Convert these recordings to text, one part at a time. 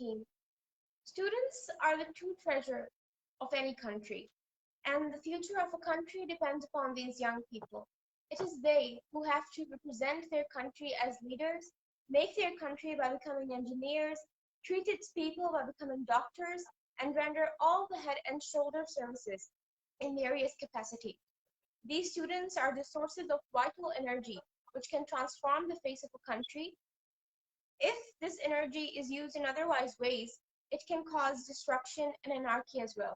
18. Students are the true treasure of any country, and the future of a country depends upon these young people. It is they who have to represent their country as leaders, make their country by becoming engineers, treat its people by becoming doctors, and render all the head and shoulder services in various capacity. These students are the sources of vital energy which can transform the face of a country. If this energy is used in otherwise ways, it can cause disruption and anarchy as well.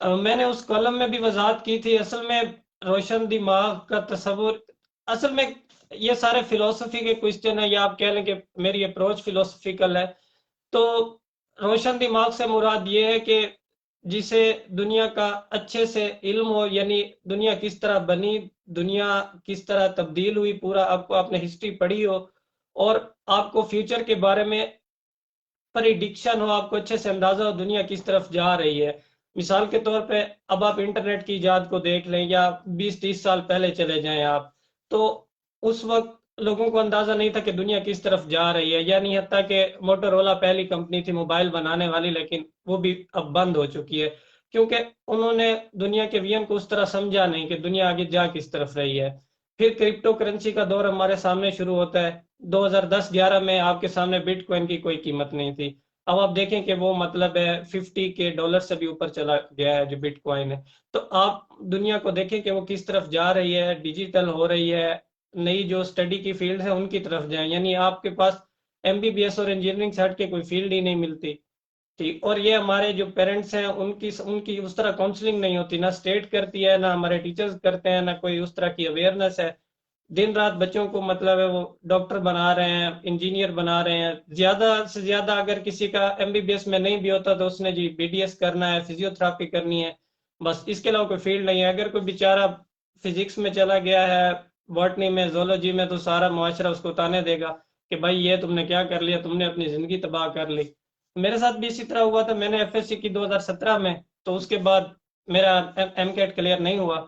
میں نے اس column میں بھی وضاحت کی تھی، اصل میں روشن دماغ کا تصور، اصل میں یہ سارے فلسفی کے کوشچن ہیں، یا آپ کہہ لیں کہ میری اپروچ فلسفیکل ہے. تو روشن دماغ سے مراد یہ ہے کہ جسے دنیا کا اچھے سے علم ہو، یعنی دنیا کس طرح بنی، دنیا کس طرح تبدیل ہوئی، پورا آپ نے ہسٹری پڑھی ہو، اور آپ کو فیوچر کے بارے میں پریڈکشن ہو، آپ کو اچھے سے اندازہ ہو دنیا کس طرف جا رہی ہے. مثال کے طور پہ اب آپ انٹرنیٹ کی ایجاد کو دیکھ لیں، یا 20-30 سال پہلے چلے جائیں آپ، تو اس وقت لوگوں کو اندازہ نہیں تھا کہ دنیا کس طرف جا رہی ہے. یعنی حتیٰ کہ موٹورولا پہلی کمپنی تھی موبائل بنانے والی، لیکن وہ بھی اب بند ہو چکی ہے، کیونکہ انہوں نے دنیا کے وین کو اس طرح سمجھا نہیں کہ دنیا آگے جا کس طرف رہی ہے. پھر کرپٹو کرنسی کا دور ہمارے سامنے شروع ہوتا ہے. 2010-11 میں آپ کے سامنے بٹ کوائن کی کوئی قیمت نہیں تھی. اب آپ دیکھیں کہ وہ مطلب ہے $50 سے بھی اوپر چلا گیا ہے جو بٹ کوائن ہے. تو آپ دنیا کو دیکھیں کہ وہ کس طرف جا رہی ہے، ڈیجیٹل ہو رہی ہے، نئی جو اسٹڈی کی فیلڈ ہے ان کی طرف جائیں. یعنی آپ کے پاس MBBS اور انجینئرنگ سے ہٹ کے کوئی فیلڈ ہی نہیں ملتی. ٹھیک. اور یہ ہمارے جو پیرنٹس ہیں ان کی اس طرح کاؤنسلنگ نہیں ہوتی، نہ اسٹیٹ کرتی ہے، نہ ہمارے ٹیچرز کرتے ہیں، نہ کوئی اس طرح کی اویئرنیس ہے. دن رات بچوں کو مطلب ہے وہ ڈاکٹر بنا رہے ہیں، انجینئر بنا رہے ہیں. زیادہ سے زیادہ اگر کسی کا MBBS میں نہیں بھی ہوتا تو اس نے جی BDS کرنا ہے، فزیو تھراپی کرنی ہے، بس اس کے علاوہ کوئی فیلڈ نہیں ہے. اگر کوئی بیچارہ فزکس میں چلا گیا ہے، باٹنی میں، زولوجی میں، تو سارا معاشرہ اس کو تانے دے گا کہ بھائی یہ تم نے کیا کر لیا، تم نے اپنی زندگی تباہ کر لی. میرے ساتھ بھی اسی طرح ہوا تھا. میں نے FSC کی 2017 میں، تو اس کے بعد میرا MCAT کلیئر نہیں ہوا.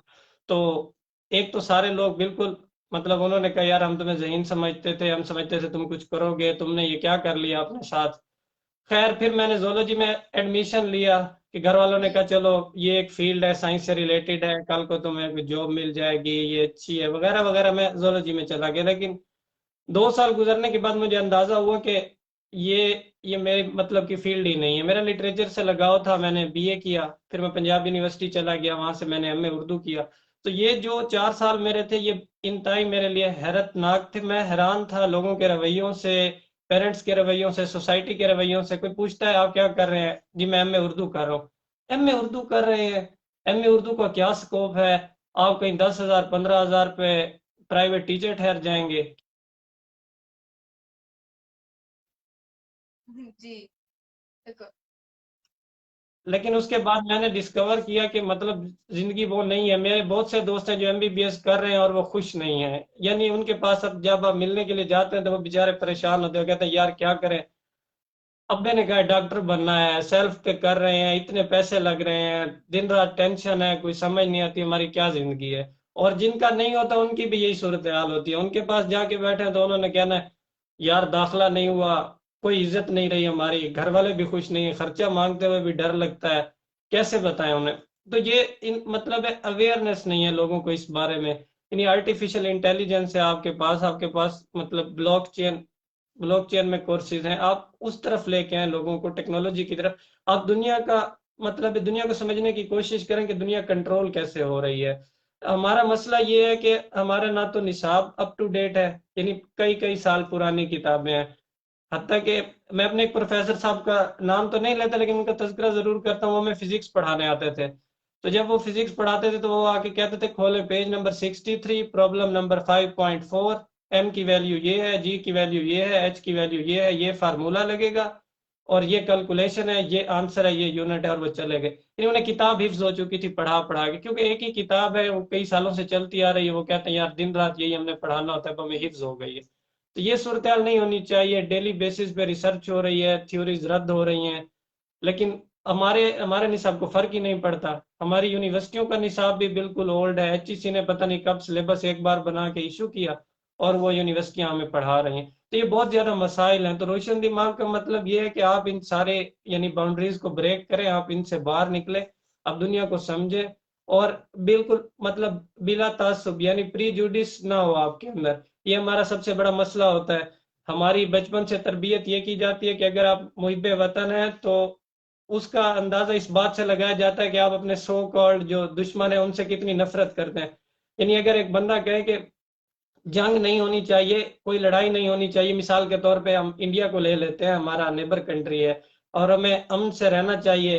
تو ایک تو سارے لوگ بالکل مطلب انہوں نے کہا یار ہم تمہیں ذہین سمجھتے تھے، ہم سمجھتے تھے تم کچھ کرو گے، تم نے یہ کیا کر لیا اپنے ساتھ. خیر پھر میں نے زولوجی میں ایڈمیشن لیا کہ گھر والوں نے کہا چلو یہ ایک فیلڈ ہے، سائنس سے ریلیٹڈ ہے، کل کو تمہیں کوئی جاب مل جائے گی، یہ اچھی ہے وغیرہ وغیرہ. میں زولوجی میں چلا گیا. لیکن 2 سال گزرنے کے بعد مجھے اندازہ ہوا کہ یہ میرے مطلب کی فیلڈ ہی نہیں ہے. میرا لٹریچر سے لگاؤ تھا، میں نے BA کیا، پھر میں پنجاب یونیورسٹی چلا گیا، وہاں سے میں نے MA اردو کیا. تو یہ جو 4 سال میرے تھے یہ انتہائی میرے لیے حیرت ناک تھے. میں حیران تھا لوگوں کے رویوں سے، پیرنٹس کے رویوں سے، سوسائٹی کے رویوں سے. کوئی پوچھتا ہے آپ کیا کر رہے ہیں، جی میں MA اردو کر رہا ہوں. MA اردو کر رہے ہیں، MA اردو کا کیا سکوپ ہے، آپ کہیں 10,000 15,000 پہ پرائیویٹ ٹیچر ٹھہر جائیں گے. جی بالکل. لیکن اس کے بعد میں نے ڈسکور کیا کہ مطلب زندگی وہ نہیں ہے. میرے بہت سے دوست ہیں جو MBBS کر رہے ہیں اور وہ خوش نہیں ہیں. یعنی ان کے پاس اب جب آپ ملنے کے لیے جاتے ہیں تو وہ بےچارے پریشان ہوتے ہیں، کہتے ہیں یار کیا کریں. ابے نے کہا ڈاکٹر بننا ہے، سیلف پہ کر رہے ہیں، اتنے پیسے لگ رہے ہیں، دن رات ٹینشن ہے، کوئی سمجھ نہیں آتی ہماری کیا زندگی ہے. اور جن کا نہیں ہوتا ان کی بھی یہی صورتحال ہوتی ہے. ان کے پاس جا کے بیٹھے ہیں تو انہوں نے کہنا ہے یار داخلہ نہیں ہوا، کوئی عزت نہیں رہی ہماری، گھر والے بھی خوش نہیں ہیں، خرچہ مانگتے ہوئے بھی ڈر لگتا ہے، کیسے بتائیں انہیں. تو یہ مطلب ہے اویئرنیس نہیں ہے لوگوں کو اس بارے میں. یعنی آرٹیفیشل انٹیلیجنس ہے آپ کے پاس مطلب بلاک چین میں کورسز ہیں، آپ اس طرف لے کے آئیں لوگوں کو، ٹیکنالوجی کی طرف. آپ دنیا کا مطلب دنیا کو سمجھنے کی کوشش کریں کہ دنیا کنٹرول کیسے ہو رہی ہے. ہمارا مسئلہ یہ ہے کہ ہمارا نہ تو نصاب اپ ٹو ڈیٹ ہے، یعنی کئی کئی سال پرانی کتابیں ہیں. حتیٰ کہ میں اپنے ایک پروفیسر صاحب کا نام تو نہیں لیتا لیکن ان کا تذکرہ ضرور کرتا ہوں. وہ ہمیں فزکس پڑھانے آتے تھے، تو جب وہ فزکس پڑھاتے تھے تو وہ آ کے کہتے تھے کھولے page number 63، problem number 5.4، M کی ویلیو یہ ہے، G کی ویلیو یہ ہے، H کی ویلیو یہ ہے، یہ فارمولا لگے گا اور یہ کیلکولیشن ہے، یہ آنسر ہے، یہ یونٹ ہے، اور وہ چلے گئے. انہوں نے کتاب حفظ ہو چکی تھی پڑھا پڑھا کے، کیونکہ ایک ہی کتاب ہے، وہ کئی سالوں سے چلتی آ رہی ہے. وہ کہتے ہیں یار دن رات یہی ہم نے پڑھانا ہوتا ہے، اب ہمیں حفظ ہو گئی ہے. تو یہ صورتحال نہیں ہونی چاہیے. ڈیلی بیسس پہ ریسرچ ہو رہی ہے، تھیوریز رد ہو رہی ہیں، لیکن ہمارے نصاب کو فرق ہی نہیں پڑتا. ہماری یونیورسٹیوں کا نصاب بھی بالکل اولڈ ہے. HEC نے پتہ نہیں کب سلیبس ایک بار بنا کے ایشو کیا اور وہ یونیورسٹیاں ہمیں پڑھا رہی ہیں. تو یہ بہت زیادہ مسائل ہیں. تو روشن دماغ کا مطلب یہ ہے کہ آپ ان سارے یعنی باؤنڈریز کو بریک کریں، آپ ان سے باہر نکلیں، آپ دنیا کو سمجھیں، اور بالکل مطلب بلا تعصب یعنی پری جوڈس نہ ہو آپ کے اندر. یہ ہمارا سب سے بڑا مسئلہ ہوتا ہے. ہماری بچپن سے تربیت یہ کی جاتی ہے کہ اگر آپ محب وطن ہیں تو اس کا اندازہ اس بات سے لگایا جاتا ہے کہ آپ اپنے سو کالڈ جو دشمن ہیں ان سے کتنی نفرت کرتے ہیں. یعنی اگر ایک بندہ کہے کہ جنگ نہیں ہونی چاہیے، کوئی لڑائی نہیں ہونی چاہیے، مثال کے طور پہ ہم انڈیا کو لے لیتے ہیں، ہمارا نیبر کنٹری ہے اور ہمیں امن سے رہنا چاہیے،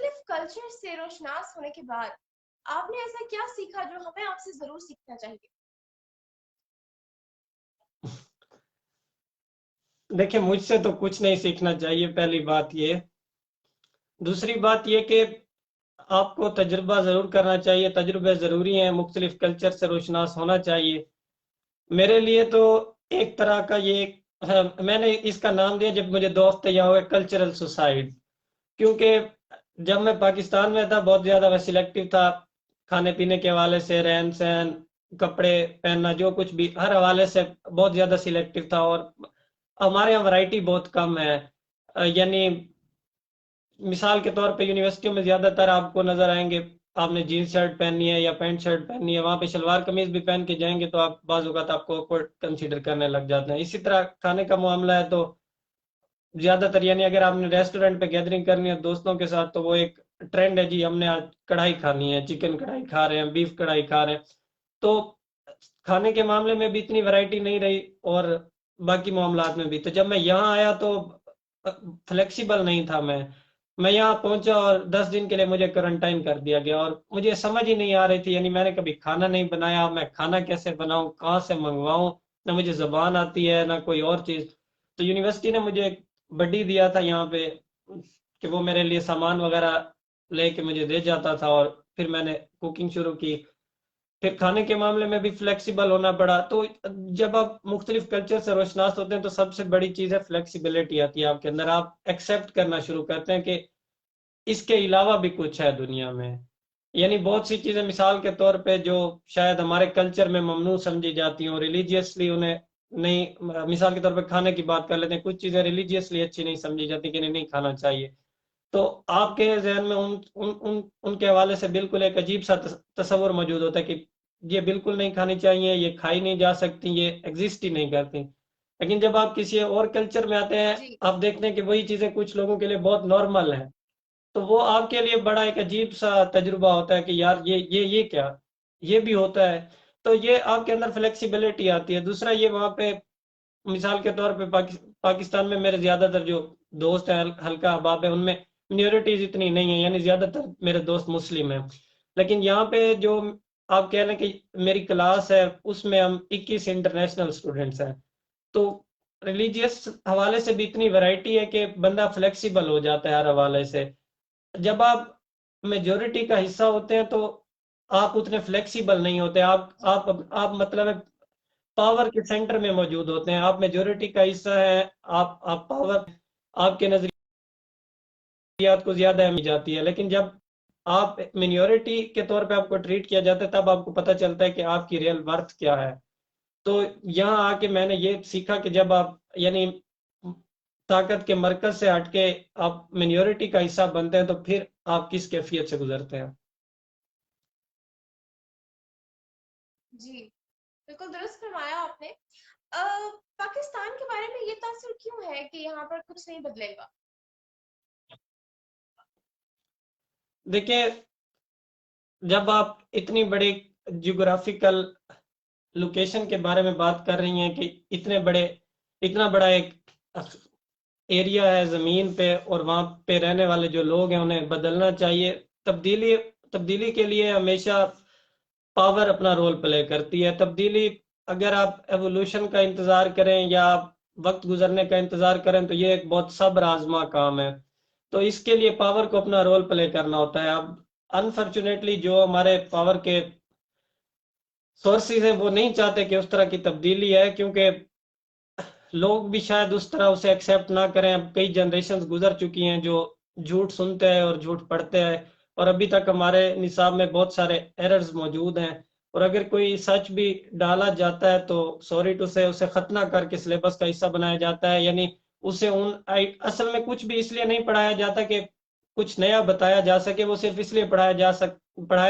مختلف کلچر سے روشناس ہونے کے بعد آپ نے ایسا کیا سیکھا جو ہمیں آپ سے ضرور سیکھنا چاہیے؟ دیکھیں مجھ سے تو کچھ نہیں سیکھنا چاہیے، پہلی بات یہ. دوسری بات یہ کہ آپ کو تجربہ ضرور کرنا چاہیے، تجربے ضروری ہیں، مختلف کلچر سے روشناس ہونا چاہیے. میرے لیے تو ایک طرح کا یہ میں نے اس کا نام دیا جب مجھے 2 ہفتے یہاں ہوئے کلچرل سوسائڈ، کیونکہ جب میں پاکستان میں تھا بہت زیادہ میں سلیکٹو تھا، کھانے پینے کے حوالے سے، رہن سہن، کپڑے پہننا، جو کچھ بھی، ہر حوالے سے بہت زیادہ سلیکٹو تھا. اور ہمارے یہاں ورائٹی بہت کم ہے. یعنی مثال کے طور پہ یونیورسٹیوں میں زیادہ تر آپ کو نظر آئیں گے آپ نے جینس شرٹ پہنی ہے یا پینٹ شرٹ پہنی ہے، وہاں پہ شلوار قمیض بھی پہن کے جائیں گے تو آپ بعض اوقات آپ کو کنسیڈر کرنے لگ جاتے ہیں. اسی طرح کھانے کا معاملہ ہے تو زیادہ تر، یعنی اگر آپ نے ریسٹورینٹ پہ گیدرنگ کرنی ہے دوستوں کے ساتھ تو وہ ایک ٹرینڈ ہے، جی ہم نے آج کڑھائی کھانی ہے، چکن کڑھائی کھا رہے ہیں، بیف کڑھائی کھا رہے ہیں. تو کھانے کے معاملے میں بھی اتنی ورائٹی نہیں رہی اور باقی معاملات میں بھی. تو جب میں یہاں آیا تو فلیکسیبل نہیں تھا. میں یہاں پہنچا اور 10 دن کے لیے مجھے کوارنٹائن کر دیا گیا اور مجھے سمجھ ہی نہیں آ رہی تھی. یعنی میں نے کبھی کھانا نہیں بنایا، میں کھانا کیسے بناؤں، کہاں سے منگواؤں، نہ مجھے زبان آتی ہے نہ کوئی اور چیز. تو یونیورسٹی نے مجھے ایک بڈی دیا تھا یہاں پہ کہ وہ میرے لیے سامان وغیرہ لے کے مجھے دے جاتا تھا اور پھر میں نے کوکنگ شروع کی. پھر کھانے کے معاملے میں بھی فلیکسیبل ہونا پڑا. تو جب آپ مختلف کلچر سے روشناس ہوتے ہیں تو سب سے بڑی چیز ہے فلیکسیبلٹی آتی ہے آپ کے اندر. آپ ایکسیپٹ کرنا شروع کرتے ہیں کہ اس کے علاوہ بھی کچھ ہے دنیا میں. یعنی بہت سی چیزیں مثال کے طور پہ جو شاید ہمارے کلچر میں ممنوع سمجھی جاتی ہیں اور ریلیجیسلی انہیں نہیں، مثال کے طور پہ کھانے کی بات کر لیتے ہیں، کچھ چیزیں ریلیجیسلی اچھی نہیں سمجھی جاتی کہ انہیں نہیں کھانا چاہیے. تو آپ کے ذہن میں ان کے حوالے سے بالکل ایک عجیب سا تصور موجود ہوتا ہے کہ یہ بالکل نہیں کھانی چاہیے، یہ کھائی نہیں جا سکتی، یہ ایگزسٹ ہی نہیں کرتی. لیکن جب آپ کسی اور کلچر میں آتے ہیں جی آپ دیکھتے ہیں کہ وہی چیزیں کچھ لوگوں کے لیے بہت نارمل ہیں، تو وہ آپ کے لیے بڑا ایک عجیب سا تجربہ ہوتا ہے کہ یار یہ کیا، یہ بھی ہوتا ہے. تو یہ آپ کے اندر فلیکسیبلٹی آتی ہے. دوسرا یہ وہاں پہ مثال کے طور پہ پاکستان میں میرے زیادہ تر جو دوست ہیں ہلکا احباب ہیں ان میں منورٹیز اتنی نہیں ہیں، یعنی زیادہ تر میرے دوست مسلم ہیں. لیکن یہاں پہ جو آپ کہہ لیں کہ میری کلاس ہے اس میں ہم 21 انٹرنیشنل اسٹوڈنٹس ہیں. تو ریلیجیس حوالے سے بھی اتنی ورائٹی ہے کہ بندہ فلیکسیبل ہو جاتا ہے ہر حوالے سے. جب آپ میجورٹی کا حصہ ہوتے ہیں تو آپ اتنے فلیکسیبل نہیں ہوتے. آپ مطلب ہے پاور کے سینٹر میں موجود ہوتے ہیں، آپ میجورٹی کا حصہ ہے، آپ پاور، آپ کے نظریات کو زیادہ اہمیت جاتی ہے. لیکن جب آپ مینورٹی کے طور پہ آپ کو ٹریٹ کیا جاتا ہے تب آپ کو پتہ چلتا ہے کہ آپ کی ریئل ورتھ کیا ہے. تو یہاں آ کے میں نے یہ سیکھا کہ جب آپ یعنی طاقت کے مرکز سے ہٹ کے آپ مینورٹی کا حصہ بنتے ہیں تو پھر آپ کس کیفیت سے گزرتے ہیں. جی بالکل درست فرمایا آپ نے. پاکستان کے بارے میں یہ تاثر کیوں ہے کہ یہاں پر کچھ نہیں بدلے گا؟ دیکھیں جب آپ اتنی بڑی جیوگرافیکل لوکیشن کے بارے میں بات کر رہی ہیں کہ اتنا بڑا ایک ایریا ہے زمین پہ اور وہاں پہ رہنے والے جو لوگ ہیں انہیں بدلنا چاہیے. تبدیلی کے لیے ہمیشہ پاور اپنا رول پلے کرتی ہے. تبدیلی اگر آپ ایوولوشن کا انتظار کریں یا وقت گزرنے کا انتظار کریں تو یہ ایک بہت صبر آزما کام ہے. تو اس کے لیے پاور کو اپنا رول پلے کرنا ہوتا ہے. اب انفارچونیٹلی جو ہمارے پاور کے سورسز ہیں وہ نہیں چاہتے کہ اس طرح کی تبدیلی ہے، کیونکہ لوگ بھی شاید اس طرح اسے ایکسیپٹ نہ کریں. اب کئی جنریشنز گزر چکی ہیں جو جھوٹ سنتے ہیں اور جھوٹ پڑھتے ہیں اور ابھی تک ہمارے نصاب میں بہت سارے ایررز موجود ہیں. اور اگر کوئی سچ بھی ڈالا جاتا ہے تو سوری ٹو سے اسے ختم کر کے سلیبس کا حصہ بنایا جاتا ہے. یعنی اسے اصل میں کچھ بھی اس لیے نہیں پڑھایا جاتا کہ کچھ نیا بتایا جا سکے، وہ صرف اس لیے پڑھایا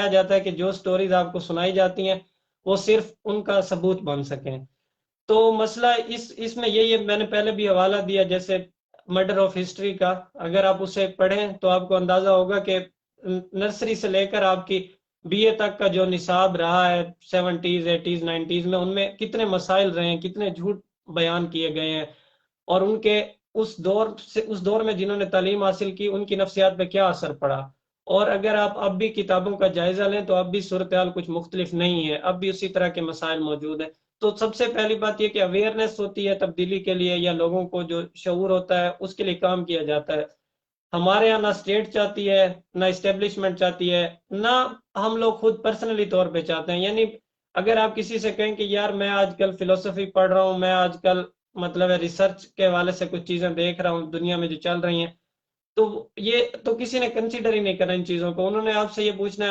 جاتا ہے کہ جو سٹوریز آپ کو سنائی جاتی ہیں وہ صرف ان کا ثبوت بن سکیں. تو مسئلہ اس میں یہی ہے، میں نے پہلے بھی حوالہ دیا جیسے مرڈر آف ہسٹری کا. اگر آپ اسے پڑھیں تو آپ کو اندازہ ہوگا کہ نرسری سے لے کر آپ کی بی اے تک کا جو نصاب رہا ہے 70s 80s 90s میں، ان میں کتنے مسائل رہے ہیں، کتنے جھوٹ بیان کیے گئے ہیں اور ان کے اس دور میں جنہوں نے تعلیم حاصل کی ان کی نفسیات پہ کیا اثر پڑا. اور اگر آپ اب بھی کتابوں کا جائزہ لیں تو اب بھی صورتحال کچھ مختلف نہیں ہے، اب بھی اسی طرح کے مسائل موجود ہیں۔ تو سب سے پہلی بات یہ کہ اویئرنیس ہوتی ہے تبدیلی کے لیے، یا لوگوں کو جو شعور ہوتا ہے اس کے لیے کام کیا جاتا ہے۔ ہمارے یہاں نہ اسٹیٹ چاہتی ہے، نہ اسٹیبلشمنٹ چاہتی ہے، نہ ہم لوگ خود پرسنلی طور پہ چاہتے ہیں۔ یعنی اگر آپ کسی سے کہیں کہ یار میں آج کل فلسفی پڑھ رہا ہوں، میں آج کل مطلب ریسرچ کے حوالے سے کچھ چیزیں دیکھ رہا ہوں دنیا میں جو چل رہی ہیں، تو یہ تو کسی نے کنسیڈر ہی نہیں کرنا ان چیزوں کو۔ انہوں نے آپ سے یہ پوچھنا ہے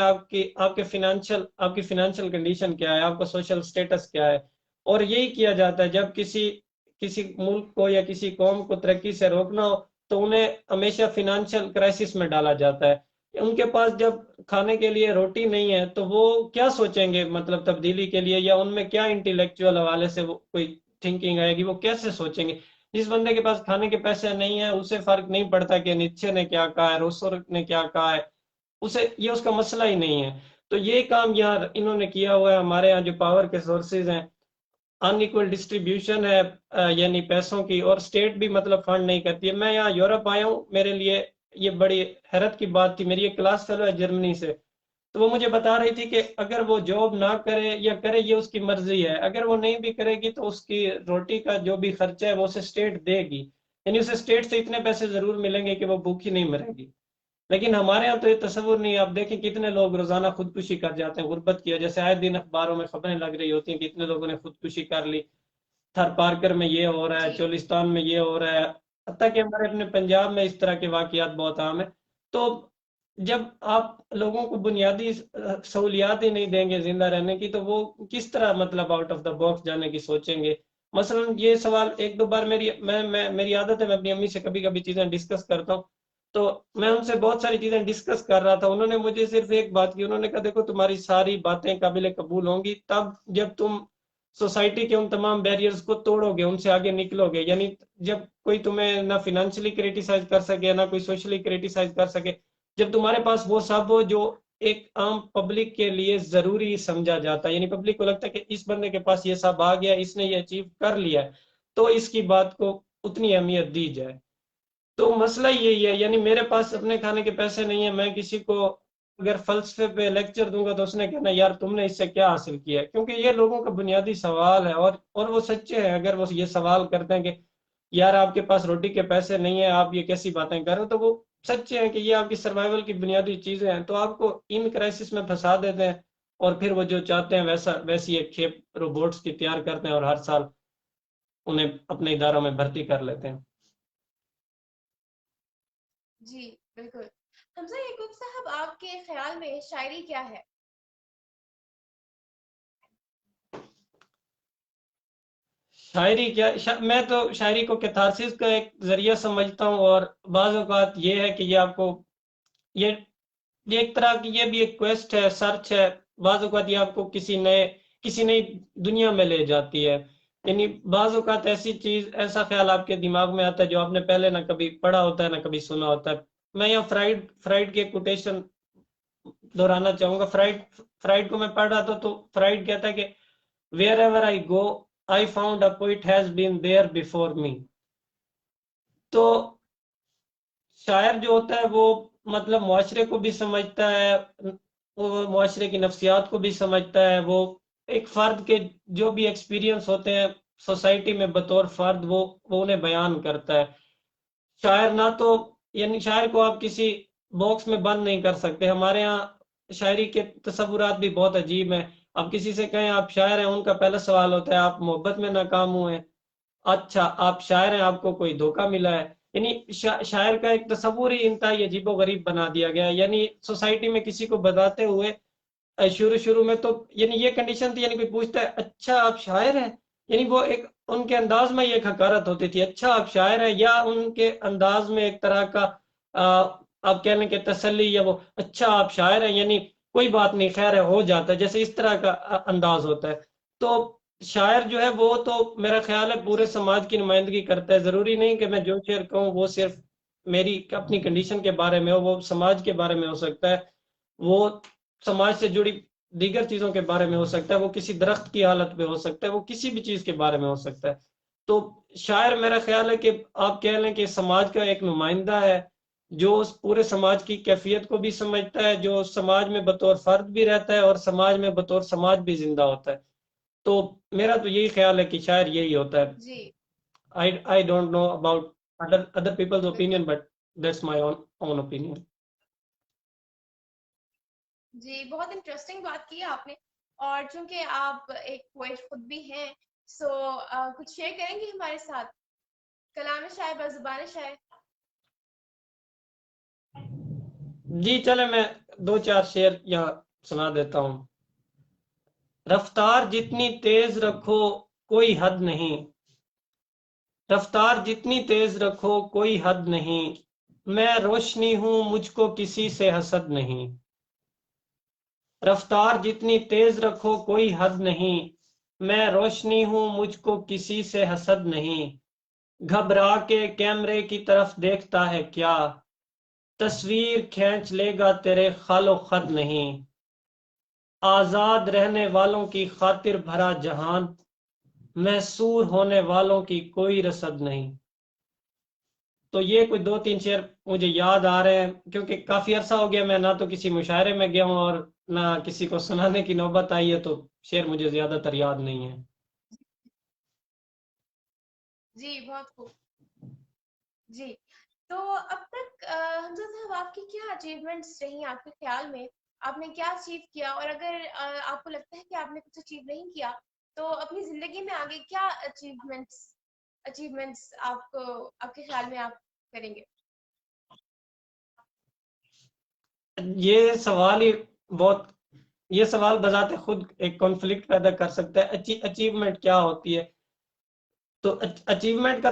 آپ کی فائنینشیل کنڈیشن کیا ہے، آپ کا سوشل سٹیٹس کیا ہے۔ اور یہی کیا جاتا ہے جب کسی ملک کو یا کسی قوم کو ترقی سے روکنا ہو تو انہیں ہمیشہ فائنینشیل کرائسس میں ڈالا جاتا ہے۔ ان کے پاس جب کھانے کے لیے روٹی نہیں ہے تو وہ کیا سوچیں گے مطلب تبدیلی کے لیے، یا ان میں کیا انٹیلیکچوئل حوالے سے وہ کوئی تھنکنگ آئے گی، وہ کیسے سوچیں گے؟ جس بندے کے پاس کھانے کے پیسے نہیں ہیں اسے فرق نہیں پڑتا کہ نیچے نے کیا کہا ہے، روسو نے کیا کہا ہے، اسے یہ اس کا مسئلہ ہی نہیں ہے۔ تو یہ کام یار انہوں نے کیا ہوا ہے۔ ہمارے ہاں جو پاور کے سورسز ہیں، ان ایکول ڈسٹریبیوشن ہے یعنی پیسوں کی، اور اسٹیٹ بھی مطلب فنڈ نہیں کرتی ہے۔ میں یہاں یورپ آیا ہوں، میرے لیے یہ بڑی حیرت کی بات تھی۔ میری ایک کلاس فیلو ہے جرمنی سے، تو وہ مجھے بتا رہی تھی کہ اگر وہ جاب نہ کرے یا کرے یہ اس کی مرضی ہے، اگر وہ نہیں بھی کرے گی تو اس کی روٹی کا جو بھی خرچہ ہے وہ اسے اسٹیٹ دے گی، یعنی اسے اسٹیٹ سے اتنے پیسے ضرور ملیں گے کہ وہ بھوکی نہیں مرے گی۔ لیکن ہمارے ہاں تو یہ تصور نہیں ہے۔ آپ دیکھیں کتنے لوگ روزانہ خودکشی کر جاتے ہیں غربت کی وجہ سے، آئے دن اخباروں میں خبریں لگ رہی ہوتی ہیں کہ اتنے لوگوں نے خودکشی کر لی، تھر پارکر میں یہ ہو رہا ہے، جی چولستان میں یہ ہو رہا ہے، حتیٰ کہ ہمارے اپنے پنجاب میں اس طرح کے واقعات بہت عام ہیں۔ تو جب آپ لوگوں کو بنیادی سہولیات ہی نہیں دیں گے زندہ رہنے کی تو وہ کس طرح مطلب آؤٹ آف دا باکس جانے کی سوچیں گے؟ مثلا یہ سوال ایک دو بار میری عادت ہے، میں اپنی امی سے کبھی کبھی چیزیں ڈسکس کرتا ہوں، تو میں ان سے بہت ساری چیزیں ڈسکس کر رہا تھا۔ انہوں نے مجھے صرف ایک بات کی، انہوں نے کہا دیکھو تمہاری ساری باتیں قابل قبول ہوں گی تب جب تم سوسائٹی کے ان تمام بیریئرز کو توڑو گے، ان سے آگے نکلو گے۔ یعنی جب کوئی تمہیں نہ فائنینشلی کریٹیسائز کر سکے نہ کوئی سوشلی کریٹیسائز کر سکے، جب تمہارے پاس وہ سب ہو جو ایک عام پبلک کے لیے ضروری سمجھا جاتا ہے، یعنی پبلک کو لگتا ہے کہ اس بندے کے پاس یہ سب آ گیا، اس نے یہ اچیو کر لیا ہے، تو اس کی بات کو اتنی اہمیت دی جائے۔ تو مسئلہ یہی ہے، یعنی میرے پاس اپنے کھانے کے پیسے نہیں ہیں، میں کسی کو اگر فلسفے پہ لیکچر دوں گا تو اس نے کہنا یار تم نے اس سے کیا حاصل کیا ہے، کیونکہ یہ لوگوں کا بنیادی سوال ہے، اور وہ سچے ہیں۔ اگر وہ یہ سوال کرتے ہیں کہ یار آپ کے پاس روٹی کے پیسے نہیں ہیں، آپ یہ کیسی باتیں کر رہے ہو، تو وہ سچے ہیں کہ یہ آپ کی سروائیول کی بنیادی چیزیں ہیں، تو آپ کو ان کرائسس میں پھنسا دیتے ہیں، اور پھر وہ جو چاہتے ہیں ویسی ایک کھیپ روبوٹس کی تیار کرتے ہیں اور ہر سال انہیں اپنے اداروں میں بھرتی کر لیتے ہیں۔ جی بالکل۔ حمزہ یعقوب صاحب، آپ کے خیال میں شاعری کیا ہے؟ شاعری کیا میں تو شاعری کو کیتھارسس کا ایک ذریعہ سمجھتا ہوں، اور بعض اوقات یہ ہے کہ یہ آپ کو یہ ایک طرح کی یہ بھی ایک کویسٹ ہے، سرچ ہے۔ بعض اوقات یہ آپ کو کسی نئی دنیا میں لے جاتی ہے، یعنی بعض اوقات ایسا خیال آپ کے دماغ میں آتا ہے جو آپ نے پہلے نہ کبھی پڑھا ہوتا ہے نہ کبھی سنا ہوتا ہے۔ میں یہاں فرائڈ کے کوٹیشن دہرانا چاہوں گا۔ فرائڈ کو میں پڑھ رہا تھا تو فرائڈ کہتا ہے کہ wherever I go I found a poet has been there before me۔ تو شاعر جو ہوتا ہے وہ مطلب معاشرے کو بھی سمجھتا ہے، وہ معاشرے کی نفسیات کو بھی سمجھتا ہے، وہ ایک فرد کے جو بھی ایکسپیرینس ہوتے ہیں سوسائٹی میں بطور فرد وہ انہیں بیان کرتا ہے۔ شاعر نہ تو یعنی شاعر کو آپ کسی باکس میں بند نہیں کر سکتے۔ ہمارے ہاں شاعری کے تصورات بھی بہت عجیب ہیں۔ اب کسی سے کہیں آپ شاعر ہیں، ان کا پہلا سوال ہوتا ہے آپ محبت میں ناکام ہوئے ہیں؟ اچھا آپ شاعر ہیں، آپ کو کوئی دھوکہ ملا ہے؟ یعنی شاعر کا ایک تصور ہی انتہائی عجیب و غریب بنا دیا گیا ہے۔ یعنی سوسائٹی میں کسی کو بتاتے ہوئے شروع میں تو یعنی یہ کنڈیشن تھی، یعنی کوئی پوچھتا ہے اچھا آپ شاعر ہیں، یعنی وہ ایک ان کے انداز میں یہ حقارت ہوتی تھی، اچھا آپ شاعر ہیں، یا ان کے انداز میں ایک طرح کا آپ کہہ لیں کہ تسلی، یا وہ اچھا آپ شاعر ہیں یعنی کوئی بات نہیں خیر ہے ہو جاتا ہے، جیسے اس طرح کا انداز ہوتا ہے۔ تو شاعر جو ہے وہ تو میرا خیال ہے پورے سماج کی نمائندگی کرتا ہے۔ ضروری نہیں کہ میں جو شعر کہوں وہ صرف میری اپنی کنڈیشن کے بارے میں ہو، وہ سماج کے بارے میں ہو سکتا ہے، وہ سماج سے جڑی دیگر چیزوں کے بارے میں ہو سکتا ہے، وہ کسی درخت کی حالت میں ہو سکتا ہے، وہ کسی بھی چیز کے بارے میں ہو سکتا ہے۔ تو شاعر میرا خیال ہے کہ آپ کہہ لیں کہ سماج کا ایک نمائندہ ہے، جو اس پورے سماج کی کیفیت کو بھی سمجھتا ہے, جو سماج میں بطور فرد بھی رہتا ہے اور سماج میں بطور سماج بھی زندہ ہوتا ہے. تو میرا تو یہی خیال ہے کہ شاید یہی ہوتا ہے. جی I don't know about other people's بالکل. opinion, but that's my own opinion. جی بہت انٹرسٹنگ بات کی ہے آپ نے, اور چونکہ آپ ایک پوئٹ خود بھی ہیں, سو کچھ شیئر کریں گے ہمارے ساتھ, کلام شاعر بزبان شاعر؟ جی چلے میں 2-4 شعر یہاں سنا دیتا ہوں. رفتار جتنی تیز رکھو کوئی حد نہیں, رفتار جتنی تیز رکھو کوئی حد نہیں, میں روشنی ہوں مجھ کو کسی سے حسد نہیں. رفتار جتنی تیز رکھو کوئی حد نہیں, میں روشنی ہوں مجھ کو کسی سے حسد نہیں. گھبرا کے کیمرے کی طرف دیکھتا ہے کیا, تصویر کھینچ لے گا تیرے خال و خد نہیں. آزاد رہنے والوں کی خاطر بھرا جہان, محصور ہونے والوں کی کوئی رسد نہیں. تو یہ کوئی 2-3 شعر مجھے یاد آ رہے ہیں, کیونکہ کافی عرصہ ہو گیا میں نہ تو کسی مشاعرے میں گیا ہوں اور نہ کسی کو سنانے کی نوبت آئی ہے, تو شعر مجھے زیادہ تر یاد نہیں ہے. جی بہت خوب. جی تو اب تک حمزہ صاحب آپ کی کیا اچیومنٹس رہی آپ کے خیال میں, آپ نے کیا اچیو کیا, اور اگر آپ کو لگتا ہے کہ آپ نے کچھ اچیو نہیں کیا, تو اپنی زندگی میں آگے کیا اچیومنٹس آپ کو, آپ کے خیال میں آپ کریں گے؟ یہ سوال ہی بہت, یہ سوال بذات خود ایک کانفلکٹ پیدا کر سکتا ہے. اچیومنٹ کیا ہوتی ہے؟ تو اچیومنٹ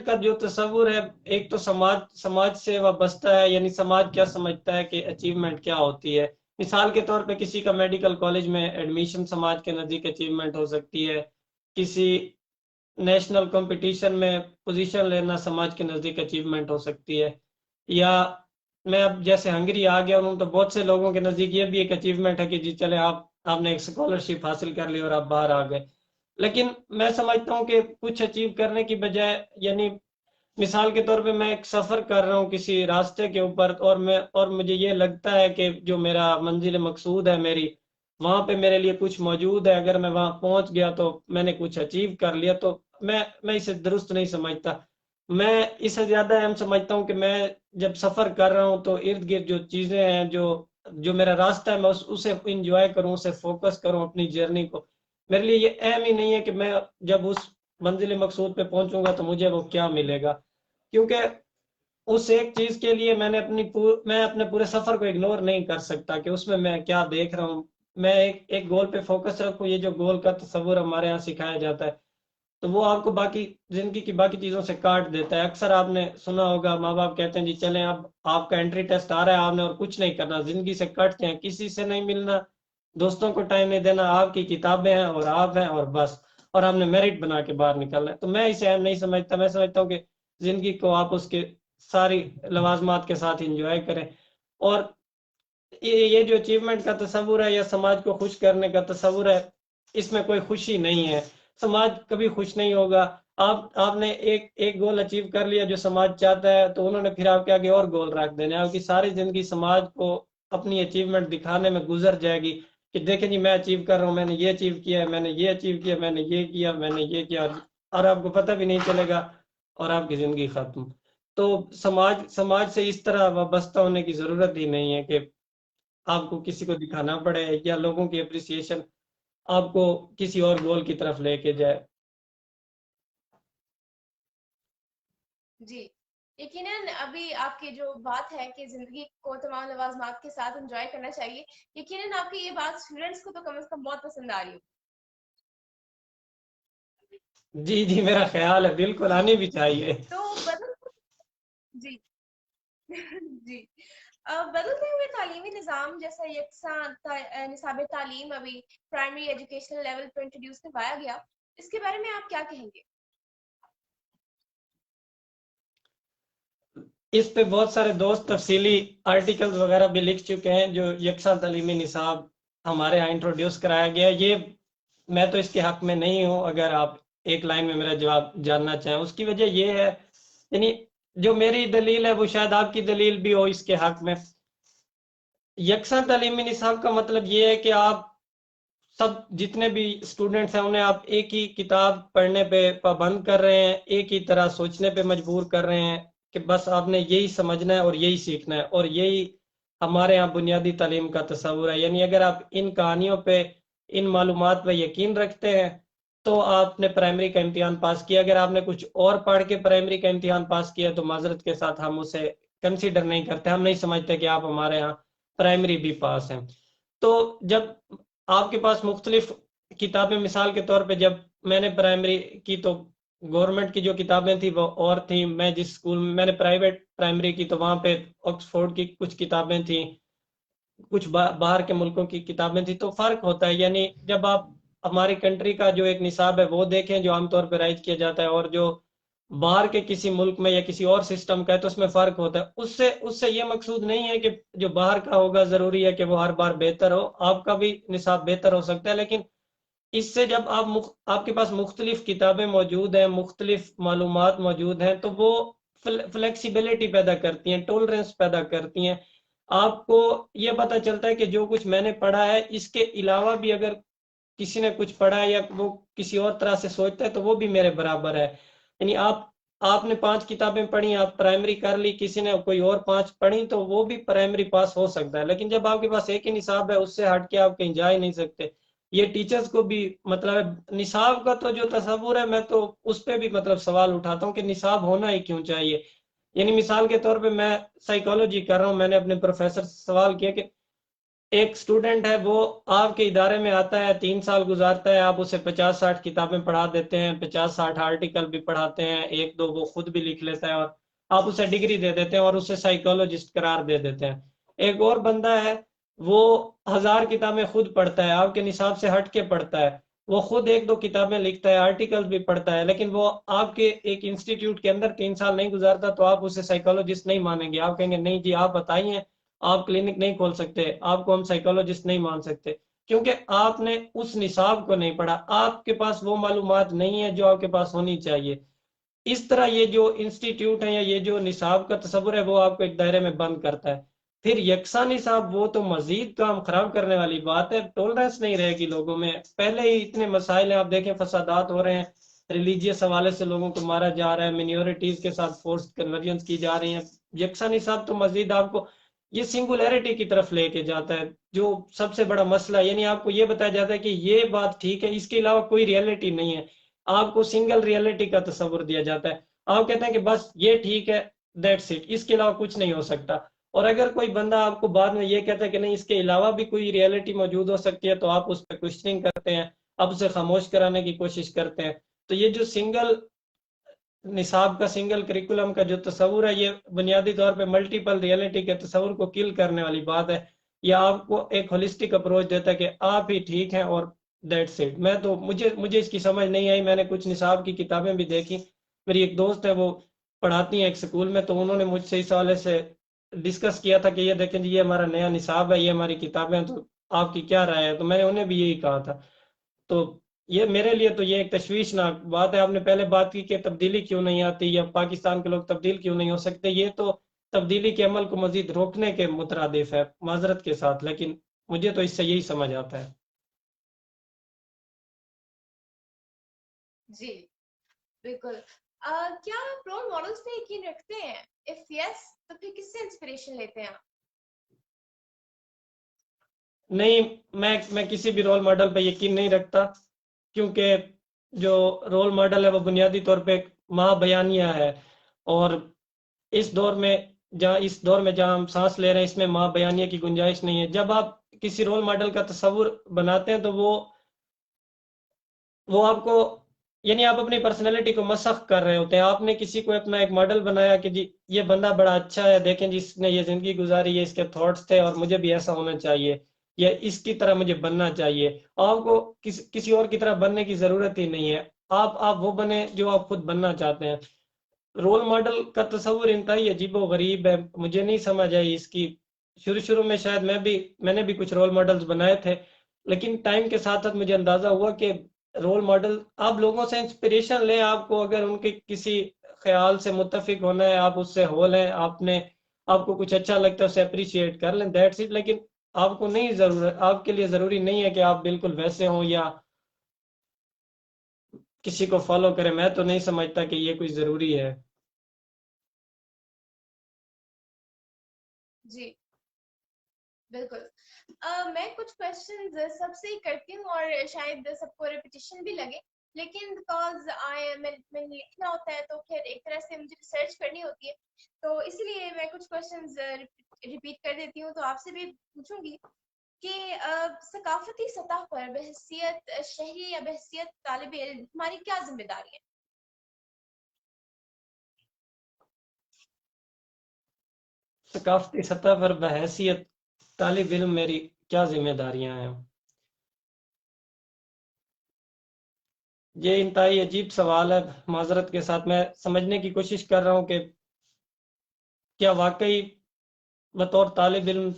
کا جو تصور ہے, ایک تو سماج سے وابستہ ہے, یعنی سماج کیا سمجھتا ہے کہ اچیومنٹ کیا ہوتی ہے. مثال کے طور پہ کسی کا میڈیکل کالج میں ایڈمیشن سماج کے نزدیک اچیومنٹ ہو سکتی ہے, کسی نیشنل کمپٹیشن میں پوزیشن لینا سماج کے نزدیک اچیومنٹ ہو سکتی ہے, یا میں اب جیسے ہنگری آ گیا ہوں تو بہت سے لوگوں کے نزدیک یہ بھی ایک اچیومنٹ ہے کہ جی چلے آپ نے ایک اسکالرشپ حاصل کر لی اور آپ باہر آ گئے. لیکن میں سمجھتا ہوں کہ کچھ اچیو کرنے کی بجائے, یعنی مثال کے طور پہ میں ایک سفر کر رہا ہوں کسی راستے کے اوپر, اور مجھے یہ لگتا ہے کہ جو میرا منزل مقصود ہے میری, وہاں پہ میرے لیے کچھ موجود ہے, اگر میں وہاں پہنچ گیا تو میں نے کچھ اچیو کر لیا, تو میں اسے درست نہیں سمجھتا. میں اسے زیادہ اہم سمجھتا ہوں کہ میں جب سفر کر رہا ہوں تو ارد گرد جو چیزیں ہیں, جو میرا راستہ ہے, میں اسے انجوائے کروں, اسے فوکس کروں اپنی جرنی کو. میرے لیے یہ اہم ہی نہیں ہے کہ میں جب اس منزل مقصود پہ پہنچوں گا تو مجھے وہ کیا ملے گا, کیونکہ اس ایک چیز کے لیے میں اپنے پورے سفر کو اگنور نہیں کر سکتا کہ اس میں کیا دیکھ رہا ہوں. میں ایک گول پہ فوکس رکھوں. یہ جو گول کا تصور ہمارے ہاں سکھایا جاتا ہے, تو وہ آپ کو باقی زندگی کی باقی چیزوں سے کاٹ دیتا ہے. اکثر آپ نے سنا ہوگا ماں باپ کہتے ہیں جی چلیں اب آپ کا انٹری ٹیسٹ آ رہا ہے, آپ نے اور کچھ نہیں کرنا, زندگی سے کٹتے ہیں, کسی سے نہیں ملنا, دوستوں کو ٹائم نہیں دینا, آپ کی کتابیں ہیں اور آپ ہیں اور بس, اور ہم نے میرٹ بنا کے باہر نکلنا ہے. تو میں اسے اہم نہیں سمجھتا. میں سمجھتا ہوں کہ زندگی کو آپ اس کے ساری لوازمات کے ساتھ انجوائے کریں. اور یہ جو اچیومنٹ کا تصور ہے یا سماج کو خوش کرنے کا تصور ہے, اس میں کوئی خوشی نہیں ہے. سماج کبھی خوش نہیں ہوگا. آپ نے ایک گول اچیو کر لیا جو سماج چاہتا ہے, تو انہوں نے پھر آپ کے آگے اور گول رکھ دینے. آپ کی ساری زندگی سماج کو اپنی اچیومنٹ دکھانے میں گزر جائے گی کہ دیکھیں جی میں اچیو کر رہا ہوں, میں نے یہ اچیو کیا ہے, میں نے یہ اچیو کیا, میں نے یہ کیا, میں نے یہ کیا, اور آپ کو پتہ بھی نہیں چلے گا اور آپ کی زندگی ختم. تو سماج سے اس طرح وابستہ ہونے کی ضرورت ہی نہیں ہے کہ آپ کو کسی کو دکھانا پڑے یا لوگوں کی اپریسیشن آپ کو کسی اور گول کی طرف لے کے جائے. جی یقیناً ابھی آپ کی جو بات ہے کہ زندگی کو تمام لوازمات کے ساتھ انجوائے کرنا چاہیے, یقیناً آپ کی یہ بات اسٹوڈنٹس کو تو کم از کم بہت پسند آ رہی ہو. جی میرا خیال ہے بالکل جی آنی بھی چاہیے. تو جی جی بدلتے ہوئے تعلیمی نظام جیسا یکساں نصاب تعلیم ابھی پرائمری ایجوکیشنل لیول پر انٹروڈیوس کروایا گیا, اس کے بارے میں آپ کیا کہیں گے؟ اس پہ بہت سارے دوست تفصیلی آرٹیکلز وغیرہ بھی لکھ چکے ہیں. جو یکساں تعلیمی نصاب ہمارے ہاں انٹروڈیوس کرایا گیا, یہ میں تو اس کے حق میں نہیں ہوں. اگر آپ ایک لائن میں میرا جواب جاننا چاہیں, اس کی وجہ یہ ہے, یعنی جو میری دلیل ہے وہ شاید آپ کی دلیل بھی ہو اس کے حق میں. یکساں تعلیمی نصاب کا مطلب یہ ہے کہ آپ سب جتنے بھی اسٹوڈنٹس ہیں انہیں آپ ایک ہی کتاب پڑھنے پہ پابند کر رہے ہیں، ایک ہی طرح سوچنے پہ مجبور کر رہے ہیں کہ بس آپ نے یہی سمجھنا ہے اور یہی سیکھنا ہے، اور یہی ہمارے یہاں بنیادی تعلیم کا تصور ہے. یعنی اگر آپ ان کہانیوں پہ، ان معلومات پہ یقین رکھتے ہیں تو آپ نے پرائمری کا امتحان پاس کیا. اگر آپ نے کچھ اور پڑھ کے پرائمری کا امتحان پاس کیا تو معذرت کے ساتھ ہم اسے کنسیڈر نہیں کرتے، ہم نہیں سمجھتے کہ آپ ہمارے یہاں پرائمری بھی پاس ہیں. تو جب آپ کے پاس مختلف کتابیں، مثال کے طور پہ جب میں نے پرائمری کی تو گورنمنٹ کی جو کتابیں تھیں وہ اور تھیں. میں جس اسکول میں نے پرائیویٹ پرائمری کی تو وہاں پہ آکسفورڈ کی کچھ کتابیں تھیں، کچھ باہر کے ملکوں کی کتابیں تھیں، تو فرق ہوتا ہے. یعنی جب آپ ہماری کنٹری کا جو ایک نصاب ہے وہ دیکھیں جو عام طور پہ رائج کیا جاتا ہے، اور جو باہر کے کسی ملک میں یا کسی اور سسٹم کا ہے تو اس میں فرق ہوتا ہے. اس سے یہ مقصود نہیں ہے کہ جو باہر کا ہوگا ضروری ہے کہ وہ ہر بار بہتر ہو. آپ کا بھی نصاب بہتر ہو سکتا ہے، لیکن اس سے جب آپ کے پاس مختلف کتابیں موجود ہیں، مختلف معلومات موجود ہیں، تو وہ فلیکسیبلٹی پیدا کرتی ہیں، ٹولرنس پیدا کرتی ہیں. آپ کو یہ پتہ چلتا ہے کہ جو کچھ میں نے پڑھا ہے اس کے علاوہ بھی اگر کسی نے کچھ پڑھا ہے یا وہ کسی اور طرح سے سوچتا ہے تو وہ بھی میرے برابر ہے. یعنی آپ نے 5 کتابیں پڑھی، آپ پرائمری کر لی، کسی نے کوئی اور 5 پڑھی تو وہ بھی پرائمری پاس ہو سکتا ہے. لیکن جب آپ کے پاس ایک ہی نصاب ہے اس سے ہٹ کے آپ کہیں جا ہی نہیں سکتے. یہ ٹیچرز کو بھی مطلب ہے. نصاب کا تو جو تصور ہے میں تو اس پہ بھی مطلب سوال اٹھاتا ہوں کہ نصاب ہونا ہی کیوں چاہیے. یعنی مثال کے طور پہ میں سائیکالوجی کر رہا ہوں، میں نے اپنے پروفیسر سے سوال کیا کہ ایک اسٹوڈنٹ ہے وہ آپ کے ادارے میں آتا ہے، 3 سال گزارتا ہے، آپ اسے 50-60 کتابیں پڑھا دیتے ہیں، 50-60 آرٹیکل بھی پڑھاتے ہیں، 1-2 وہ خود بھی لکھ لیتا ہے، اور آپ اسے ڈگری دے دیتے ہیں اور اسے سائیکالوجسٹ قرار دے دیتے ہیں. ایک اور بندہ ہے وہ 1000 کتابیں خود پڑھتا ہے، آپ کے نصاب سے ہٹ کے پڑھتا ہے، وہ خود 1-2 کتابیں لکھتا ہے، آرٹیکل بھی پڑھتا ہے، لیکن وہ آپ کے ایک انسٹیٹیوٹ کے اندر 3 سال نہیں گزارتا تو آپ اسے سائیکالوجسٹ نہیں مانیں گے. آپ کہیں گے نہیں جی آپ بتائیے، آپ کلینک نہیں کھول سکتے، آپ کو ہم سائیکالوجسٹ نہیں مان سکتے، کیونکہ آپ نے اس نصاب کو نہیں پڑھا، آپ کے پاس وہ معلومات نہیں ہے جو آپ کے پاس ہونی چاہیے. اس طرح یہ جو انسٹیٹیوٹ ہے یا یہ جو نصاب کا تصور ہے وہ آپ کو ایک دائرے میں بند کرتا ہے. پھر یکساں نصاب وہ تو مزید کام خراب کرنے والی بات ہے. ٹولرنس نہیں رہے گی لوگوں میں. پہلے ہی اتنے مسائل ہیں، آپ دیکھیں فسادات ہو رہے ہیں، ریلیجیس حوالے سے لوگوں کو مارا جا رہا ہے، مینورٹیز کے ساتھ فورس کنورجنس کی جا رہی ہیں. یکساں نصاب تو مزید آپ کو یہ سنگولیرٹی کی طرف لے کے جاتا ہے، جو سب سے بڑا مسئلہ. یعنی آپ کو یہ بتایا جاتا ہے کہ یہ بات ٹھیک ہے، اس کے علاوہ کوئی ریئلٹی نہیں ہے. آپ کو سنگل ریئلٹی کا تصور دیا جاتا ہے. آپ کہتے ہیں کہ بس یہ ٹھیک ہے، دیٹس اٹ، اس کے علاوہ کچھ نہیں ہو سکتا. اور اگر کوئی بندہ آپ کو بعد میں یہ کہتا ہے کہ نہیں اس کے علاوہ بھی کوئی ریئلٹی موجود ہو سکتی ہے تو آپ اس پہ کوشچننگ کرتے ہیں، آپ اسے خاموش کرانے کی کوشش کرتے ہیں. تو یہ جو سنگل نصاب کا، سنگل کریکولم کا جو تصور ہے یہ بنیادی طور پہ ملٹیپل ریئلٹی کے تصور کو کل کرنے والی بات ہے. یہ آپ کو ایک ہولسٹک اپروچ دیتا ہے کہ آپ ہی ٹھیک ہیں اور دیٹس اٹ. میں تو مجھے اس کی سمجھ نہیں آئی. میں نے کچھ نصاب کی کتابیں بھی دیکھی، میری ایک دوست ہے وہ پڑھاتی ہیں ایک سکول میں، تو انہوں نے مجھ سے اس حوالے سے ڈسکس کیا تھا کہ یہ دیکھیں جی یہ ہمارا نیا نصاب ہے، یہ ہماری کتابیں ہیں، تو آپ کی کیا رائے ہے. تو میں نے انہیں بھی یہی کہا تھا. تو یہ میرے لیے تو یہ ایک تشویشناک بات ہے. آپ نے پہلے بات کی کہ تبدیلی کیوں نہیں آتی یا پاکستان کے لوگ تبدیل کیوں نہیں ہو سکتے. یہ تو تبدیلی کے عمل کو مزید روکنے کے مترادف ہے، معذرت کے ساتھ، لیکن مجھے تو اس سے یہی سمجھ آتا ہے. جی بالکل. کیا آپ رول ماڈلز پہ یقین رکھتے ہیں؟ اف یس تو پھر کس سے انسپریشن لیتے ہیں آپ؟ نہیں، میں کسی بھی رول ماڈل پہ یقین نہیں رکھتا، کیونکہ جو رول ماڈل ہے وہ بنیادی طور پہ ایک ماں بیانیہ ہے، اور اس دور میں جہاں ہم سانس لے رہے ہیں اس میں ماں بیانیہ کی گنجائش نہیں ہے. جب آپ کسی رول ماڈل کا تصور بناتے ہیں تو وہ آپ کو، یعنی آپ اپنی پرسنالٹی کو مسخ کر رہے ہوتے ہیں. آپ نے کسی کو اپنا ایک ماڈل بنایا کہ جی یہ بندہ بڑا اچھا ہے، دیکھیں جس نے یہ زندگی گزاری ہے، اس کے تھاٹس تھے اور مجھے بھی ایسا ہونا چاہیے، یا اس کی طرح مجھے بننا چاہیے. آپ کو کسی اور کی طرح بننے کی ضرورت ہی نہیں ہے. آپ وہ بنے جو آپ خود بننا چاہتے ہیں. رول ماڈل کا تصور انتہائی عجیب و غریب ہے، مجھے نہیں سمجھ آئی اس کی. شروع میں شاید میں نے بھی کچھ رول ماڈلز بنائے تھے، لیکن ٹائم کے ساتھ ساتھ مجھے اندازہ ہوا کہ رول ماڈل آپ لوگوں سے انسپریشن لیں، آپ کو اگر ان کے کسی خیال سے متفق ہونا ہے، آپ اس سے ہو لیں، آپ کو کچھ اچھا لگتا ہے اسے اپریشیٹ کر لیں، دیٹس اٹ. لیکن آپ کو نہیں ضرورت، آپ کے لیے ضروری نہیں ہے کہ آپ بالکل ویسے ہوں یا کسی کو فالو کریں. میں تو نہیں سمجھتا کہ یہ کوئی ضروری ہے. جی بالکل. میں کچھ کوشچنز سب سے ہی کرتی ہوں اور شاید سب کو ریپیٹیشن بھی لگے، لیکن بیکاز میں نے لکھنا ہوتا ہے تو پھر ایک طرح سے مجھے ریسرچ کرنی ہوتی ہے، تو اس لیے میں کچھ کوشچنز ریپیٹ کر دیتی ہوں. تو آپ سے بھی پوچھوں گی کہ ثقافتی سطح پر بحیثیت شہری یا بحیثیت طالب علم ہماری کیا ذمہ داری ہے؟ ثقافتی سطح پر بحیثیت طالب علم میری کیا ذمہ داریاں ہیں؟ یہ انتہائی عجیب سوال ہے. معذرت کے ساتھ میں سمجھنے کی کوشش کر رہا ہوں کہ کیا واقعی بطور طالب علم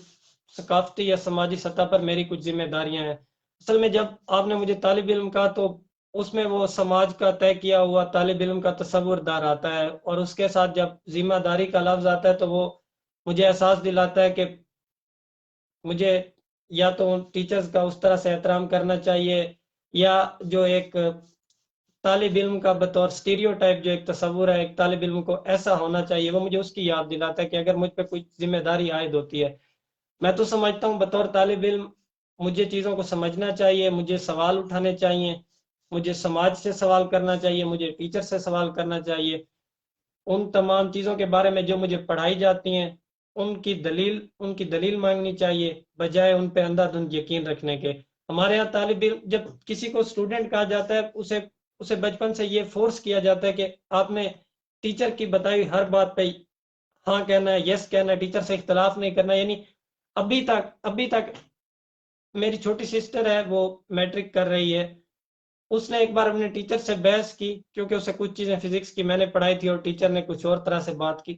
ثقافتی یا سماجی سطح پر میری کچھ ذمہ داریاں ہیں. اصل میں جب آپ نے مجھے طالب علم کہا تو اس میں وہ سماج کا طے کیا ہوا طالب علم کا تصور دار آتا ہے، اور اس کے ساتھ جب ذمہ داری کا لفظ آتا ہے تو وہ مجھے احساس دلاتا ہے کہ مجھے یا تو ٹیچرز کا اس طرح سے احترام کرنا چاہیے، یا جو ایک طالب علم کا بطور سٹیریو ٹائپ جو ایک تصور ہے ایک طالب علم کو ایسا ہونا چاہیے، وہ مجھے اس کی یاد دلاتا ہے کہ اگر مجھ پہ کوئی ذمہ داری عائد ہوتی ہے. میں تو سمجھتا ہوں بطور طالب علم مجھے چیزوں کو سمجھنا چاہیے، مجھے سوال اٹھانے چاہیے، مجھے سماج سے سوال کرنا چاہیے، مجھے ٹیچر سے سوال کرنا چاہیے. ان تمام چیزوں کے بارے میں جو مجھے پڑھائی جاتی ہیں ان کی دلیل مانگنی چاہیے، بجائے ان پہ اندھا دھند یقین رکھنے کے. ہمارے یہاں طالب علم جب کسی کو اسٹوڈنٹ کہا جاتا ہے اسے بچپن سے یہ فورس کیا جاتا ہے کہ آپ نے ٹیچر کی بتائی ہر بات پہ ہاں کہنا ہے، یس کہنا ہے، ٹیچر سے اختلاف نہیں کرنا. یعنی ابھی تک میری چھوٹی سسٹر ہے، وہ میٹرک کر رہی ہے. اس نے ایک بار اپنے ٹیچر سے بحث کی کیونکہ اسے کچھ چیزیں فزکس کی میں نے پڑھائی تھی اور ٹیچر نے کچھ اور طرح سے بات کی.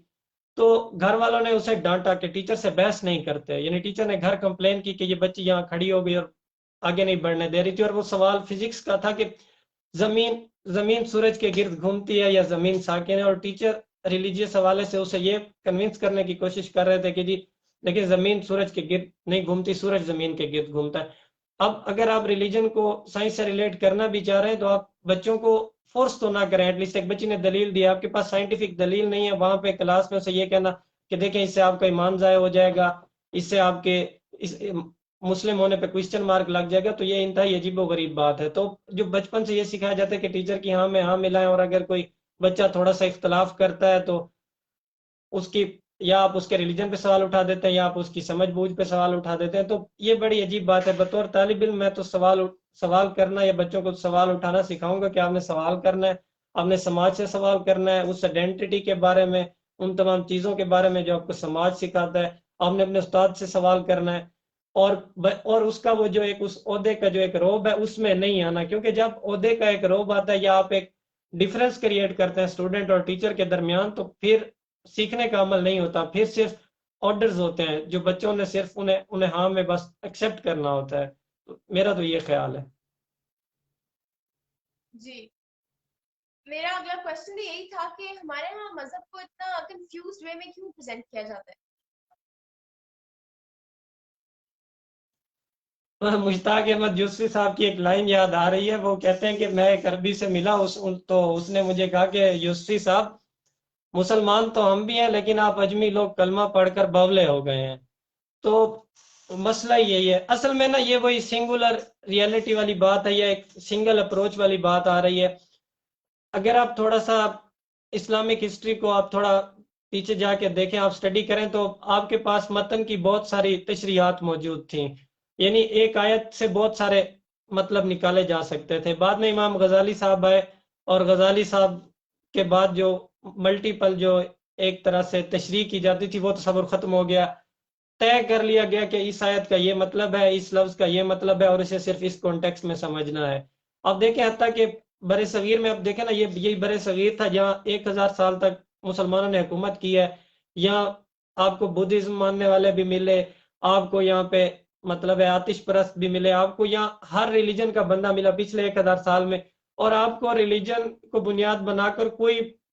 تو گھر والوں نے اسے ڈانٹا کہ ٹیچر سے بحث نہیں کرتے. یعنی ٹیچر نے گھر کمپلین کی کہ یہ بچی یہاں کھڑی ہو گئی اور آگے نہیں بڑھنے دے رہی تھی. اور وہ سوال فزکس کا تھا کہ زمین سورج کے گرد گھومتی ہے یا زمین ساکن ہے. اور ٹیچر ریلیجیس حوالے سے اسے یہ کنونس کرنے کی کوشش کر رہے تھے کہ جی دیکھیں زمین سورج کے گرد نہیں گھومتی، سورج زمین کے گرد گھومتا ہے. اب اگر آپ ریلیجن کو سائنس سے ریلیٹ کرنا بھی چاہ رہے ہیں تو آپ بچوں کو فورس تو نہ کریں. ایٹ لیسٹ ایک بچی نے دلیل دی، آپ کے پاس سائنٹیفک دلیل نہیں ہے، وہاں پہ کلاس میں اسے یہ کہنا کہ دیکھیں اس سے آپ کا ایمان ضائع ہو جائے گا، اس سے آپ کے مسلم ہونے پہ کوشچن مارک لگ جائے گا، تو یہ انتہائی عجیب و غریب بات ہے. تو جو بچپن سے یہ سکھایا جاتا ہے کہ ٹیچر کی ہاں میں ہاں ملائیں، اور اگر کوئی بچہ تھوڑا سا اختلاف کرتا ہے تو اس کی یا آپ اس کے ریلیجن پہ سوال اٹھا دیتے ہیں یا آپ اس کی سمجھ بوجھ پہ سوال اٹھا دیتے ہیں. تو یہ بڑی عجیب بات ہے. بطور طالب علم میں تو سوال کرنا یا بچوں کو سوال اٹھانا سکھاؤں گا کہ آپ نے سوال کرنا ہے، آپ نے سماج سے سوال کرنا ہے، اس آئیڈینٹی کے بارے میں، ان تمام چیزوں کے بارے میں جو آپ کو سماج سکھاتا ہے. آپ نے اپنے استاد سے سوال کرنا ہے، اور اس کا وہ جو ایک اس عہدے کا جو ایک روب ہے اس میں نہیں آنا. کیونکہ جب عہدے کا ایک روب آتا ہے یا آپ ایک ڈفرنس کریٹ کرتے ہیں اسٹوڈنٹ اور ٹیچر کے درمیان، تو پھر سیکھنے کا عمل نہیں ہوتا، پھر صرف آرڈرز ہوتے ہیں جو بچوں نے صرف انہیں ہاں میں بس ایکسپٹ کرنا ہوتا ہے. میرا تو یہ خیال ہے. جی میرا اگلا کوشچن بھی یہی تھا کہ ہمارے یہاں مذہب کو اتنا کنفیوزڈ وے میں کیوں پریزنٹ کیا جاتا ہے؟ مشتاق احمد یوسفی صاحب کی ایک لائن یاد آ رہی ہے. وہ کہتے ہیں کہ میں ایک عربی سے ملا تو اس نے مجھے کہا کہ یوسفی صاحب مسلمان تو ہم بھی ہیں لیکن آپ اجمی لوگ کلمہ پڑھ کر باولے ہو گئے ہیں. تو مسئلہ یہی ہے اصل میں نا، یہ وہی سنگولر ریئلٹی والی بات ہے یا ایک سنگل اپروچ والی بات آ رہی ہے. اگر آپ تھوڑا سا اسلامک ہسٹری کو آپ تھوڑا پیچھے جا کے دیکھیں، آپ سٹڈی کریں، تو آپ کے پاس متن کی بہت ساری تشریحات موجود تھیں. یعنی ایک آیت سے بہت سارے مطلب نکالے جا سکتے تھے. بعد میں امام غزالی صاحب آئے اور غزالی صاحب کے بعد جو ملٹیپل جو ایک طرح سے تشریح کی جاتی تھی وہ تصور ختم ہو گیا. طے کر لیا گیا کہ اس آیت کا یہ مطلب ہے، اس لفظ کا یہ مطلب ہے، اور اسے صرف اس کانٹیکس میں سمجھنا ہے. اب دیکھیں حتیٰ کہ بر صغیر میں، اب دیکھیں نا، یہی بر صغیر تھا جہاں 1000 سال تک مسلمانوں نے حکومت کی ہے. یہاں آپ کو بدھزم ماننے والے بھی ملے، آپ کو یہاں پہ مطلب ہے آتش پرست بھی ملے، آپ کو یہاں ہر ریلیجن کا بندہ ملا پچھلے 1000 سال میں. اور آپ کو ریلیجن کو بنیاد بنا کر کوئی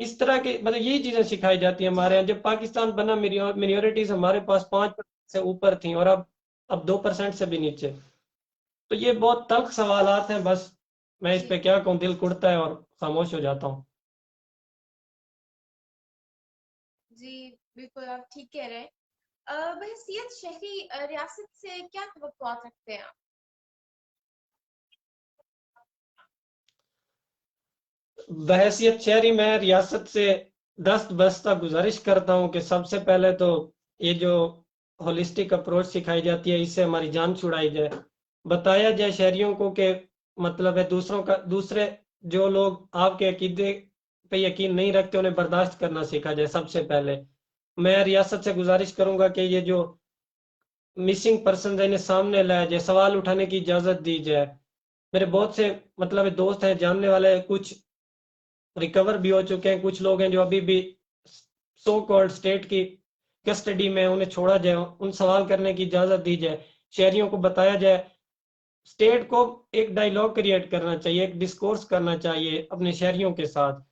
اس طرح کے مطلب یہی چیزیں سکھائی جاتی ہیں ہمارے یہاں. جب پاکستان بنا منورٹیز ہمارے پاس 5% سے اوپر تھیں اور اب 2% سے بھی نیچے. تو یہ بہت تلخ سوالات ہیں. بس میں اس جی پہ کیا کہوں, دل کڑتا ہے اور خاموش ہو جاتا ہوں. جی بالکل آپ ٹھیک کہہ رہے ہیں. بحیثیت شہری ریاست سے کیا توقعات رکھتے ہیں آپ؟ بحیثیت شہری میں ریاست سے دست بستہ گزارش کرتا ہوں کہ سب سے پہلے تو یہ جو ہولسٹک اپروچ سکھائی جاتی ہے اس سے ہماری جان چھڑائی جائے. بتایا جائے شہریوں کو کہ مطلب ہے دوسرے جو لوگ آپ کے عقیدے پہ یقین نہیں رکھتے انہیں برداشت کرنا سیکھا جائے. سب سے پہلے میں ریاست سے گزارش کروں گا کہ یہ جو مسنگ پرسن انہیں سامنے لایا جائے, سوال اٹھانے کی اجازت دی جائے. میرے بہت سے مطلب دوست ہیں, جاننے والے, کچھ ریکور بھی ہو چکے ہیں, کچھ لوگ ہیں جو ابھی بھی سو کالڈ اسٹیٹ کی کسٹڈی میں, انہیں چھوڑا جائے, ان سوال کرنے کی اجازت دی جائے. شہریوں کو بتایا جائے, اسٹیٹ کو ایک ڈائیلاگ کریٹ کرنا چاہیے, ایک ڈسکورس کرنا چاہیے اپنے شہریوں کے ساتھ.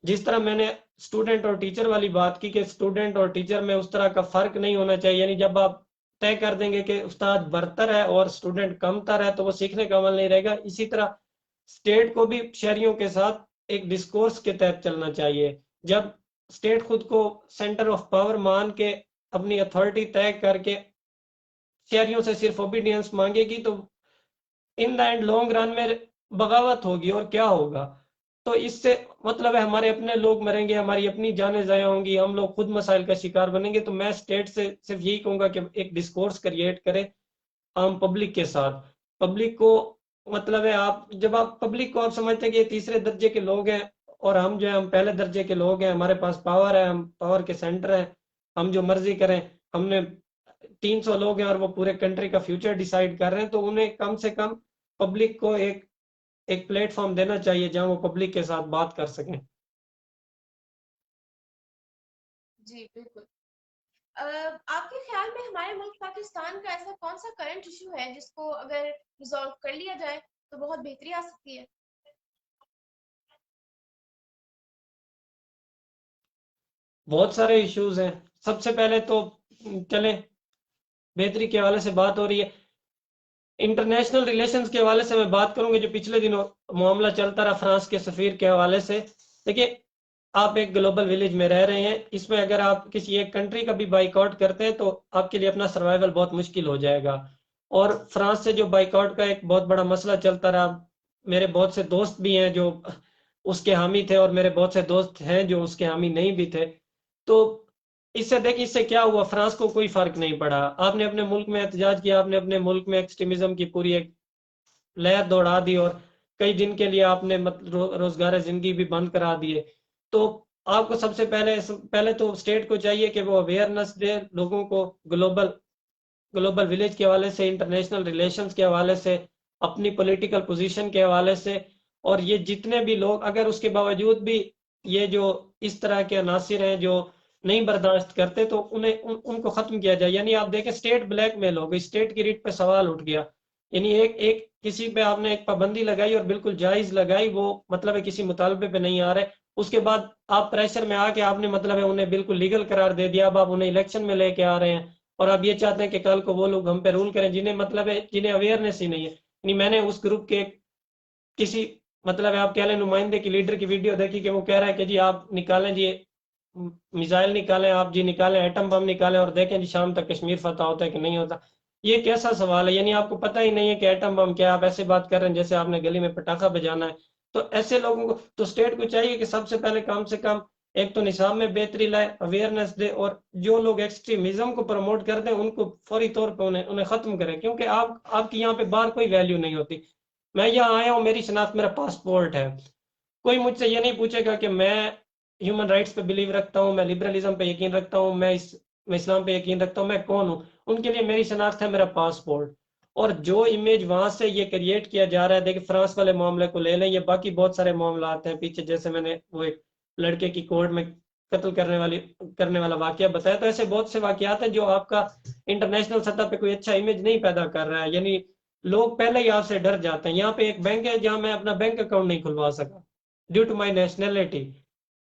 جس طرح میں نے اسٹوڈنٹ اور ٹیچر والی بات کی کہ اسٹوڈنٹ اور ٹیچر میں اس طرح کا فرق نہیں ہونا چاہیے. یعنی جب آپ طے کر دیں گے کہ استاد برتر ہے اور اسٹوڈنٹ کمتر ہے تو وہ سیکھنے کا عمل نہیں رہے گا. اسی طرح اسٹیٹ کو بھی شہریوں کے ساتھ ایک ڈسکورس کے تحت چلنا چاہیے. جب اسٹیٹ خود کو سینٹر آف پاور مان کے اپنی اتھارٹی طے کر کے شہریوں سے صرف اوبیڈینس مانگے گی تو ان دا اینڈ لانگ رن میں بغاوت ہوگی. اور کیا ہوگا تو اس سے مطلب ہے ہمارے اپنے لوگ مریں گے, ہماری اپنی جانیں ضائع ہوں گی, ہم لوگ خود مسائل کا شکار بنیں گے. تو میں اسٹیٹ سے صرف یہی کہوں گا کہ ایک ڈسکورس کریٹ کرے عام پبلک کے ساتھ. پبلک کو مطلب ہے جب آپ پبلک کو آپ سمجھتے ہیں کہ یہ تیسرے درجے کے لوگ ہیں اور ہم جو ہے ہم پہلے درجے کے لوگ ہیں, ہمارے پاس پاور ہے, ہم پاور کے سینٹر ہیں, ہم جو مرضی کریں, ہم نے 300 لوگ ہیں اور وہ پورے کنٹری کا فیوچر ڈیسائیڈ کر رہے ہیں, تو انہیں کم سے کم پبلک کو ایک پلیٹ فارم دینا چاہیے جہاں وہ پبلک کے ساتھ بات کر سکیں. جی بالکل. آپ کے خیال میں ہمارے ملک پاکستان کا ایسا کون سا کرنٹ ایشو ہے جس کو اگر ریزالو کر لیا جائے تو بہت بہتری آ سکتی ہے؟ بہت سارے ایشوز ہیں. سب سے پہلے تو چلیں بہتری کے حوالے سے بات ہو رہی ہے, انٹرنیشنل ریلیشنز کے حوالے سے میں بات کروں گی. جو پچھلے دنوں معاملہ چلتا رہا فرانس کے سفیر کے حوالے سے, دیکھیے آپ ایک گلوبل ولیج میں رہ رہے ہیں, اس میں اگر آپ کسی ایک کنٹری کا بھی بائیک آؤٹ کرتے ہیں تو آپ کے لیے اپنا سروائیول بہت مشکل ہو جائے گا. اور فرانس سے جو بائیک آؤٹ کا ایک بہت بڑا مسئلہ چلتا رہا, میرے بہت سے دوست بھی ہیں جو اس کے حامی تھے اور میرے بہت سے دوست ہیں جو اس کے حامی نہیں بھی تھے. تو اس سے دیکھ, اس سے کیا ہوا, فرانس کو کوئی فرق نہیں پڑا. آپ نے اپنے ملک میں احتجاج کیا, آپ نے اپنے ملک میں ایکسٹریمزم کی پوری ایک لہر دوڑا دی اور کئی دن کے لیے آپ نے روزگار زندگی بھی بند کرا دیے. تو آپ کو سب سے پہلے تو اسٹیٹ کو چاہیے کہ وہ اویئرنیس دے لوگوں کو گلوبل ولیج کے حوالے سے, انٹرنیشنل ریلیشنز کے حوالے سے, اپنی پولیٹیکل پوزیشن کے حوالے سے. اور یہ جتنے بھی لوگ اگر اس کے باوجود بھی یہ جو اس طرح کے عناصر ہیں جو نہیں برداشت کرتے تو ان کو ختم کیا جائے. یعنی آپ دیکھیں اسٹیٹ بلیک میل ہو گئی, اسٹیٹ کی ریٹ پہ سوال اٹھ گیا. یعنی ایک کسی پہ آپ نے ایک پابندی لگائی اور بالکل جائز لگائی, وہ مطلب ہے کسی مطالبے پہ نہیں آ رہے, اس کے بعد آپ پریشر میں آ کے آپ نے مطلب ہے انہیں بالکل لیگل قرار دے دیا. اب آپ انہیں الیکشن میں لے کے آ رہے ہیں اور آپ یہ چاہتے ہیں کہ کل کو وہ لوگ ہم پہ رول کریں جنہیں مطلب ہے جنہیں اویئرنیس ہی نہیں ہے. یعنی میں نے اس گروپ کے کسی مطلب ہے آپ کہہ لیں نمائندے کی, لیڈر کی ویڈیو دیکھی کہ وہ کہہ رہا ہے کہ جی آپ نکالیں, جی میزائل نکالیں, آپ جی نکالیں, ایٹم بم نکالیں اور دیکھیں جی شام تک کشمیر فتح ہوتا ہے کہ نہیں ہوتا. یہ کیسا سوال ہے؟ یعنی آپ کو پتہ ہی نہیں ہے کہ ایٹم بم کیا, آپ ایسے بات کر رہے ہیں جیسے آپ نے گلی میں پٹاخہ بجانا ہے. تو ایسے لوگوں کو تو اسٹیٹ کو چاہیے کہ سب سے پہلے کم سے کم ایک تو نصاب میں بہتری لائے, اویئرنیس دے, اور جو لوگ ایکسٹریمزم کو پروموٹ کرتے ہیں ان کو فوری طور پہ انہیں ختم کریں, کیونکہ آپ کی یہاں پہ باہر کوئی ویلیو نہیں ہوتی. میں یہاں آیا ہوں, میری شناخت میرا پاسپورٹ ہے, کوئی مجھ سے یہ نہیں پوچھے گا کہ میں ہیومن رائٹس پہ بلیو رکھتا ہوں, میں لبرلزم پہ یقین رکھتا ہوں, میں اسلام پہ یقین رکھتا ہوں, میں کون ہوں. ان کے لیے میری شناخت ہے میرا پاسپورٹ. اور جو امیج وہاں سے یہ کریٹ کیا جا رہا ہے, دیکھیں فرانس والے معاملے کو لے لیں, یہ باقی بہت سارے معاملات ہیں پیچھے, جیسے میں نے وہ ایک لڑکے کی کورٹ میں قتل کرنے والا واقعہ بتایا. تو ایسے بہت سے واقعات ہیں جو آپ کا انٹرنیشنل سطح پہ کوئی اچھا امیج نہیں پیدا کر رہا ہے. یعنی لوگ پہلے ہی آپ سے ڈر جاتے ہیں. یہاں پہ ایک بینک ہے جہاں میں اپنا بینک اکاؤنٹ نہیں کھلوا سکا ڈیو ٹو مائی نیشنلٹی.